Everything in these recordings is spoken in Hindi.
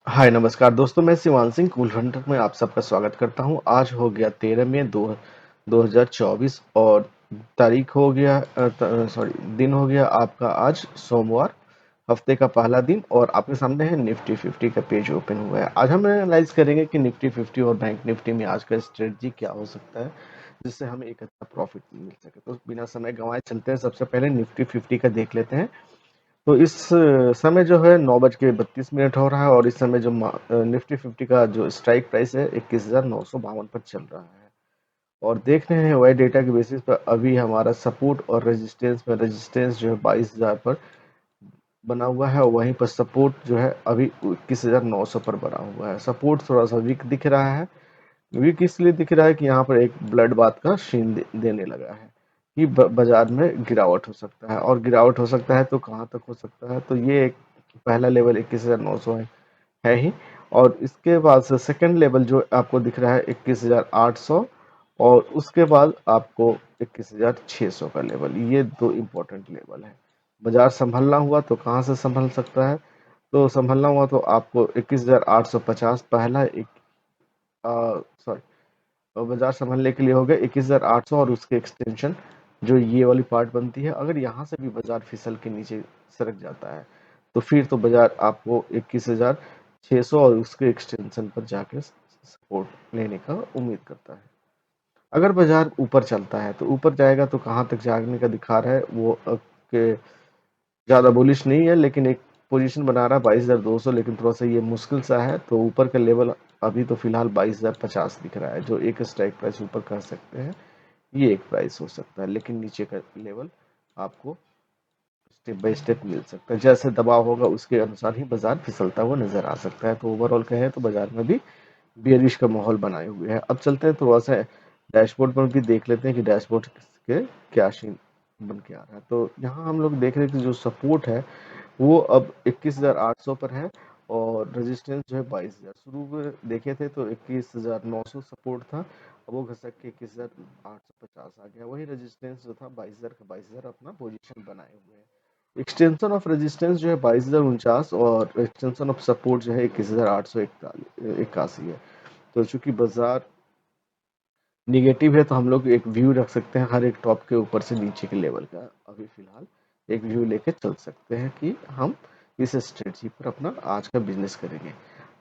हाय नमस्कार दोस्तों, मैं शिवान सिंह कूल हंटर में आप सबका स्वागत करता हूं। आज हो गया 13 मई 2024 और तारीख हो गया दिन हो गया आपका आज सोमवार, हफ्ते का पहला दिन। और आपके सामने है निफ्टी 50 का पेज ओपन हुआ है। आज हम एनालाइज करेंगे कि निफ्टी 50 और बैंक निफ्टी में आज का स्ट्रेटजी क्या हो सकता है जिससे हमें एक अच्छा प्रॉफिट मिल सके। तो बिना समय गंवाए चलते हैं। सबसे पहले निफ्टी 50 का देख लेते हैं। तो इस समय जो है 9:32 हो रहा है और इस समय जो निफ्टी 50 का जो स्ट्राइक प्राइस है 21,952 पर चल रहा है। और देख रहे हैं वाई डेटा के बेसिस पर अभी हमारा सपोर्ट और रेजिस्टेंस जो है 22,000 पर बना हुआ है और वहीं पर सपोर्ट जो है अभी 21,900 पर बना हुआ है। सपोर्ट थोड़ा सा वीक दिख रहा है। वीक इसलिए दिख रहा है कि यहाँ पर एक ब्लड बाथ का सीन देने लगा है कि बाजार में गिरावट हो सकता है। और गिरावट हो सकता है तो कहाँ तक हो सकता है, तो ये एक पहला लेवल 21,900 है ही। और इसके बाद से सेकंड लेवल जो आपको दिख रहा है 21,800 और उसके बाद आपको 21,600 का लेवल। ये दो इम्पोर्टेंट लेवल है। बाजार संभलना हुआ तो कहाँ से संभल सकता है, तो संभलना हुआ तो आपको 21,850 पहला एक सॉरी बाजार संभलने के लिए हो गया 21,800 और उसके एक्सटेंशन जो ये वाली पार्ट बनती है। अगर यहाँ से भी बाजार फिसल के नीचे सरक जाता है तो फिर तो बाजार आपको 21,600 और उसके एक्सटेंशन पर जाके सपोर्ट लेने का उम्मीद करता है। अगर बाजार ऊपर चलता है तो ऊपर जाएगा तो कहाँ तक जागने का दिखा रहा है वो के ज़्यादा बुलिश नहीं है, लेकिन एक पोजीशन बना रहा है 22,200, लेकिन थोड़ा सा ये मुश्किल सा है। तो ऊपर का लेवल अभी तो फिलहाल 22,050 दिख रहा है जो एक स्ट्राइक प्राइस ऊपर कह सकते हैं। ये एक प्राइस हो सकता है, लेकिन नीचे का लेवल आपको स्टेप बाय स्टेप मिल सकता है। जैसे दबाव होगा उसके अनुसार ही बाजार फिसलता हुआ नजर आ सकता है। तो ओवरऑल कहें तो बाजार में भी बेरिश का माहौल बनाए हुए है। अब चलते हैं थोड़ा सा डैशबोर्ड पर भी देख लेते हैं कि डैशबोर्ड के क्या सीन बन के आ रहा है। तो यहाँ हम लोग देख रहे हैं कि जो सपोर्ट है वो अब 21,800 पर है और रेजिस्टेंस जो है 22,000। शुरू में देखे थे तो 21,900 सपोर्ट था, अब वो घसक के 21,850 आ गया। वही रेजिस्टेंस जो था 22,000 का 22,000 अपना पोजीशन बनाए हुए हैं। एक्सटेंशन ऑफ रेजिस्टेंस जो है 22,049 और एक्सटेंशन ऑफ सपोर्ट जो है 21,881 है। तो चूंकि बाजार निगेटिव है तो हम लोग एक व्यू रख सकते हैं हर एक टॉप के ऊपर से नीचे के लेवल का। अभी फिलहाल एक व्यू लेके चल सकते हैं कि हम इस स्ट्रेटजी पर अपना आज का बिजनेस करेंगे।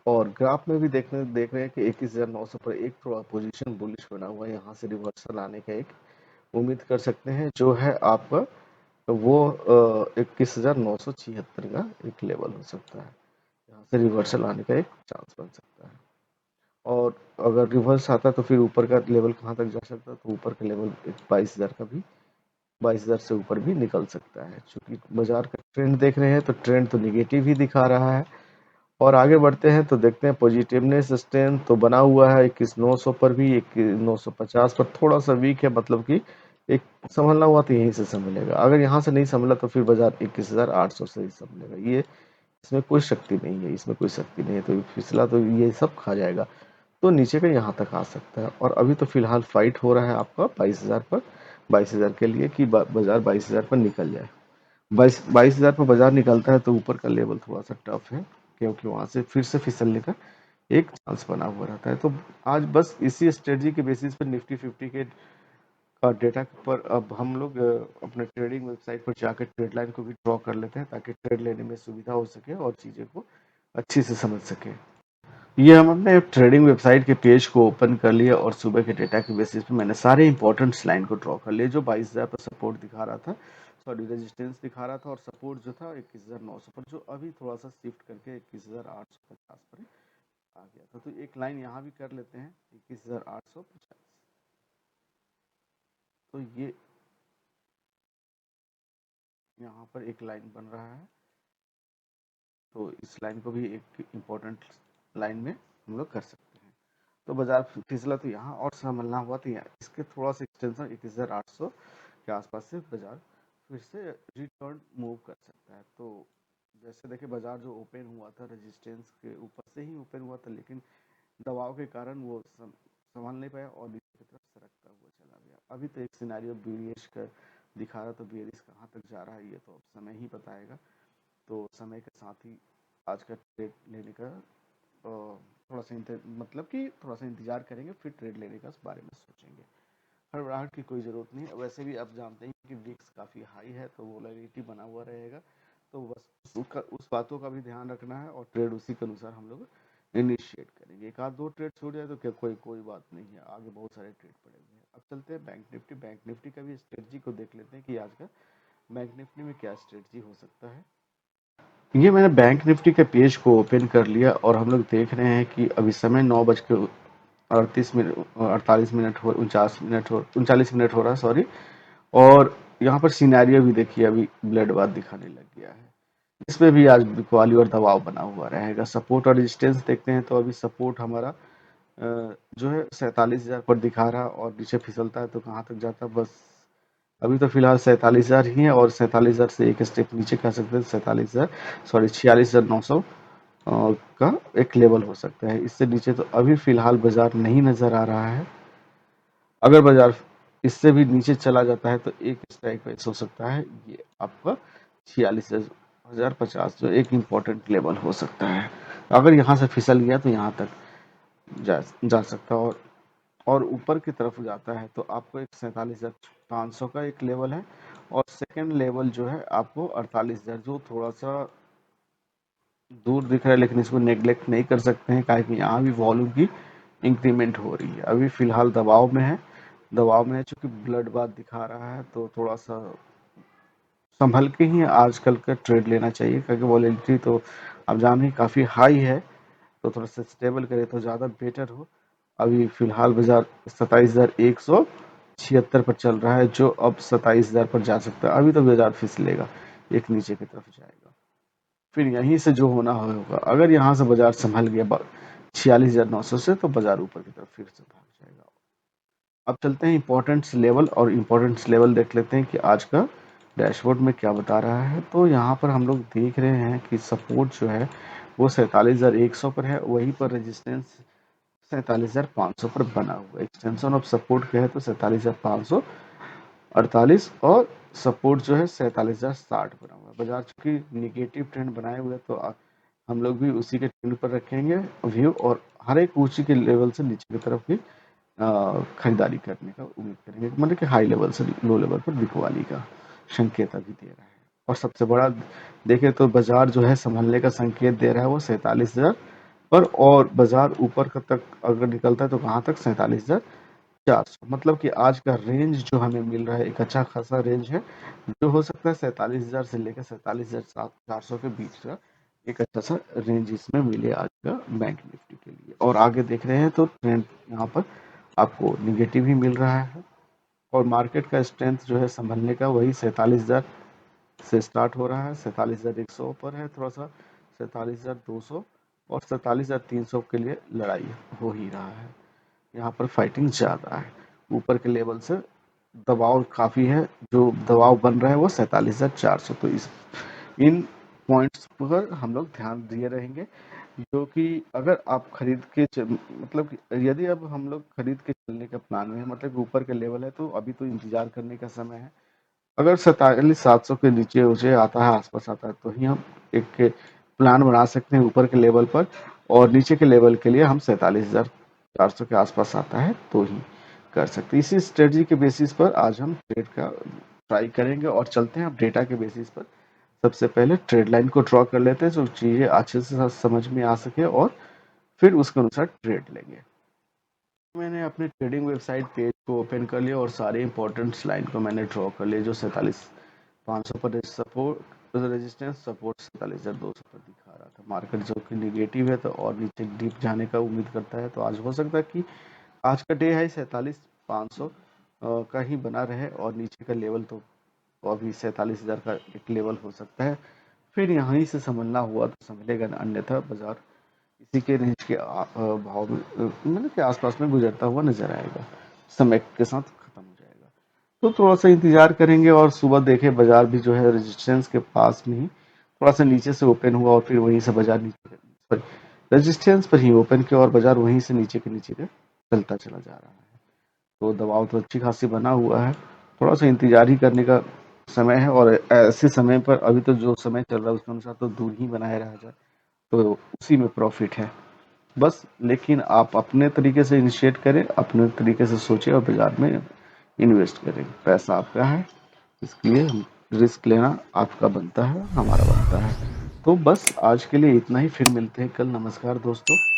और ग्राफ में भी देख रहे हैं कि 21,900 पर एक थोड़ा पोजीशन बुलिश बना हुआ है। यहाँ से रिवर्सल आने का एक उम्मीद कर सकते हैं जो है आपका वो 21,976 का एक लेवल हो सकता है। यहाँ से रिवर्सल आने का एक चांस बन सकता है। और अगर रिवर्स आता है तो फिर ऊपर का लेवल कहाँ तक जा सकता है, तो ऊपर का लेवल 22,000 का भी 22,000 से ऊपर भी निकल सकता है। चूंकि बाजार का ट्रेंड देख रहे हैं तो ट्रेंड तो निगेटिव ही दिखा रहा है। और आगे बढ़ते हैं तो देखते हैं पॉजिटिवनेस स्ट्रेंथ तो बना हुआ है 21,900 पर भी, 21,950 पर थोड़ा सा वीक है। मतलब कि एक संभलना हुआ तो यहीं से संभलेगा। अगर यहाँ से नहीं संभला तो फिर बाजार 21,800 से ही संभलेगा। ये इसमें कोई शक्ति नहीं है, इसमें कोई शक्ति नहीं है। तो फिसला तो ये सब खा जाएगा, तो नीचे का यहाँ तक आ सकता है। और अभी तो फिलहाल फाइट हो रहा है आपका 22,000 पर, 22,000 के लिए कि बाजार 22,000 पर निकल जाए। 22,000 पर बाजार निकलता है तो ऊपर का लेवल थोड़ा सा टफ है, क्योंकि वहां से फिर से फिसलने का एक चांस बना हुआ रहता है। तो आज बस इसी स्ट्रेटजी के बेसिस पर निफ्टी 50 के का डेटा पर अब हम लोग अपने ट्रेडिंग वेबसाइट पर जाकर ट्रेड लाइन को भी ड्रॉ कर लेते हैं ताकि ट्रेड लेने में सुविधा हो सके और चीज़ें को अच्छी से समझ सके। ये हम अपने ट्रेडिंग वेबसाइट के पेज को ओपन कर लिया और सुबह के डेटा के बेसिस पे मैंने सारे इंपॉर्टेंट लाइन को ड्रॉ कर लिया। जो 22,000 पर सपोर्ट दिखा रहा था, सॉरी रेजिस्टेंस दिखा रहा था, और सपोर्ट जो था 21,900 पर, जो अभी थोड़ा सा शिफ्ट करके 21,850 पर आ गया था। तो एक लाइन यहाँ भी कर लेते हैं 21,850। तो ये यहाँ पर एक लाइन बन रहा है, तो इस लाइन को भी एक इम्पोर्टेंट लाइन में हम लोग कर सकते हैं। तो बाजार फिसला तो यहाँ और संभलना हुआ तो यहाँ इसके थोड़ा सा एक्सटेंशन 21,800 के आसपास से बाजार फिर से रिटर्न मूव कर सकता है। तो जैसे देखिए बाजार जो ओपन हुआ था रेजिस्टेंस के ऊपर से ही ओपन हुआ था, लेकिन दबाव के कारण वो संभाल नहीं पाया और नीचे की तरफ सरकता हुआ चला गया। अभी तो एक सिनेरियो बेरिश का दिखा रहा, तो बेरिश कहाँ तक जा रहा है ये तो अब समय ही बताएगा। तो समय के साथ ही आज का ट्रेड लेने का थोड़ा सा मतलब कि थोड़ा सा इंतजार करेंगे, फिर ट्रेड लेने का बारे में सोचेंगे। हड़बड़ाहट की कोई ज़रूरत नहीं है। वैसे भी आप जानते हैं कि विक्स काफ़ी हाई है, तो वोलेटिलिटी बना हुआ रहेगा। तो बस उस बातों का भी ध्यान रखना है और ट्रेड उसी के अनुसार हम लोग इनिशिएट करेंगे। एक आध दो ट्रेड छूट जाए तो क्या कोई कोई बात नहीं है, आगे बहुत सारे ट्रेड पड़े हुए हैं। अब चलते हैं बैंक निफ्टी। बैंक निफ्टी का भी स्ट्रेटजी को देख लेते हैं कि आज का बैंक निफ्टी में क्या स्ट्रेटजी हो सकता है। ये मैंने बैंक निफ्टी के पेज को ओपन कर लिया और हम लोग देख रहे हैं कि अभी समय 9:38 मिनट 48 मिनट हो 49 मिनट हो 39 मिनट हो रहा है, सॉरी। और यहाँ पर सिनेरियो भी देखिए, अभी ब्लड बाथ दिखाने लग गया है। इसमें भी आज बिकवाली और दबाव बना हुआ रहेगा। सपोर्ट और रेजिस्टेंस देखते हैं तो अभी सपोर्ट हमारा जो है 47,000 पर दिखा रहा, और नीचे फिसलता है तो कहाँ तक जाता है, बस अभी तो फिलहाल 47,000 ही है। और 47,000 से एक स्टेप नीचे कह सकते हैं, 47,000 सॉरी 46,900 का एक लेवल हो सकता है। इससे नीचे तो अभी फिलहाल बाजार नहीं नजर आ रहा है। अगर बाजार इससे भी नीचे चला जाता है तो एक स्ट्राइक प्राइस हो सकता है ये आपका 46,050, जो एक इम्पोर्टेंट लेवल हो सकता है। अगर यहाँ से फिसल गया तो यहाँ तक जा सकता है। और ऊपर की तरफ जाता है तो आपको एक 47,500 का एक लेवल है, और सेकंड लेवल जो है आपको 48,000, जो थोड़ा सा दूर दिख रहा है, लेकिन इसको नेग्लेक्ट नहीं कर सकते हैं, काहे कि यहाँ भी वॉल्यूम की इंक्रीमेंट हो रही है। अभी फिलहाल दबाव में है, चूंकि ब्लड बाथ दिखा रहा है, तो थोड़ा सा संभल के ही आजकल का ट्रेड लेना चाहिए, क्योंकि वॉलेटिलिटी तो आप जान ही काफ़ी हाई है। तो थोड़ा सा स्टेबल करे तो ज़्यादा बेटर हो। अभी फिलहाल बाजार 27,176 पर चल रहा है, जो अब 27,000 पर जा सकता है। अभी तो बाजार फिसलेगा, एक नीचे की तरफ जाएगा, फिर यहीं से जो होना होगा। अगर यहाँ से बाजार संभल गया 46,900 से, तो बाजार ऊपर की तरफ फिर से भाग जाएगा। अब चलते हैं इम्पोर्टेंट्स लेवल, और इम्पोर्टेंट्स लेवल देख लेते हैं कि आज का डैशबोर्ड में क्या बता रहा है। तो यहाँ पर हम लोग देख रहे हैं कि सपोर्ट जो है वो 47,100 पर है, वहीं पर रेजिस्टेंस 47,500 पर बना हुआ है। एक्सटेंशन ऑफ सपोर्ट क्या है तो 47,548, और सपोर्ट जो है 47,060 बना हुआ है। बाजार चूंकि निगेटिव ट्रेंड बनाए हुए, तो हम लोग भी उसी के ट्रेंड पर रखेंगे व्यू, और हर एक ऊंची के लेवल से नीचे की तरफ की खरीदारी करने का उम्मीद करेंगे, मतलब कि हाई लेवल से लो लेवल पर बिकवाली का संकेत अभी दे रहा है। और सबसे बड़ा देखें तो बाजार जो है संभलने का संकेत दे रहा है वो 47,000 पर, और बाजार ऊपर तक अगर निकलता है तो कहाँ तक 47,400, मतलब कि आज का रेंज जो हमें मिल रहा है एक अच्छा खासा रेंज है, जो हो सकता है 47,000 से लेकर 47,400 के बीच का एक अच्छा सा रेंज इसमें मिले आज का बैंक निफ्टी के लिए। और आगे देख रहे हैं तो ट्रेंड यहाँ पर आपको निगेटिव ही मिल रहा है, और मार्केट का स्ट्रेंथ जो है संभलने का वही 47,000 से स्टार्ट हो रहा है। 47,100 पर है थोड़ा सा, 47,200 और 47,300 के लिए लड़ाई हो ही रहा है। यहाँ पर फाइटिंग ज़्यादा है, ऊपर के लेवल से दबाव काफ़ी है। जो दबाव बन रहा है वो 47,400, तो इस इन पॉइंट्स पर हम लोग ध्यान दिए रहेंगे। जो कि अगर आप खरीद के मतलब कि यदि अब हम लोग खरीद के चलने का प्लान में है, मतलब कि ऊपर के लेवल है, तो अभी तो इंतजार करने का समय है। अगर 47,700 के नीचे उसे आता है, आसपास आता है, तो ही हम एक प्लान बना सकते हैं ऊपर के लेवल पर, और नीचे के लेवल के लिए हम 47,400 के आसपास आता है तो ही कर सकते हैं। इसी स्ट्रेटजी के बेसिस पर आज हम ट्रेड का ट्राई करेंगे, और चलते हैं अब डेटा के बेसिस पर। सबसे पहले ट्रेड लाइन को ड्रॉ कर लेते हैं, जो चीज़ें अच्छे से समझ में आ सके, और फिर उसके अनुसार ट्रेड लेंगे। मैंने अपने ट्रेडिंग वेबसाइट पेज को ओपन कर लिया, और सारे इंपॉर्टेंट लाइन को मैंने ड्रॉ कर लिया। जो 47,500 पर सपोर्ट रेजिस्टेंस, सपोर्ट 47,200 पर दिखा रहा था। मार्केट जो कि निगेटिव है, तो और नीचे डीप जाने का उम्मीद करता है, तो आज हो सकता है कि आज का डे है 47,500 का ही बना रहे, और नीचे का लेवल तो अभी 47,000 का एक लेवल हो सकता है। फिर यहीं से संभलना हुआ तो संभलेगा, अन्यथा बाजार इसी के रेंज के भाव में मतलब के आसपास में गुजरता हुआ नजर आएगा, समय के साथ खत्म हो जाएगा। तो थोड़ा सा इंतजार करेंगे, और सुबह देखे बाजार भी जो है रेजिस्टेंस के पास में ही थोड़ा सा नीचे से ओपन हुआ, और फिर वहीं से बाजार नीचे सॉरी रेजिस्टेंस पर ही ओपन किया, और बाजार वहीं से नीचे के चलता चला जा रहा है। तो दबाव तो अच्छी खासी बना हुआ है, थोड़ा सा इंतजार ही करने का समय है। और ऐसे समय पर अभी तो जो समय चल रहा है उसके अनुसार तो दूर ही बनाए रहा जाए, तो उसी में प्रॉफिट है। बस, लेकिन आप अपने तरीके से इनिशिएट करें, अपने तरीके से सोचें और बाजार में इन्वेस्ट करें। पैसा आपका है, इसके लिए रिस्क लेना आपका बनता है, हमारा बनता है। तो बस आज के लिए इतना ही, फिर मिलते हैं कल। नमस्कार दोस्तों।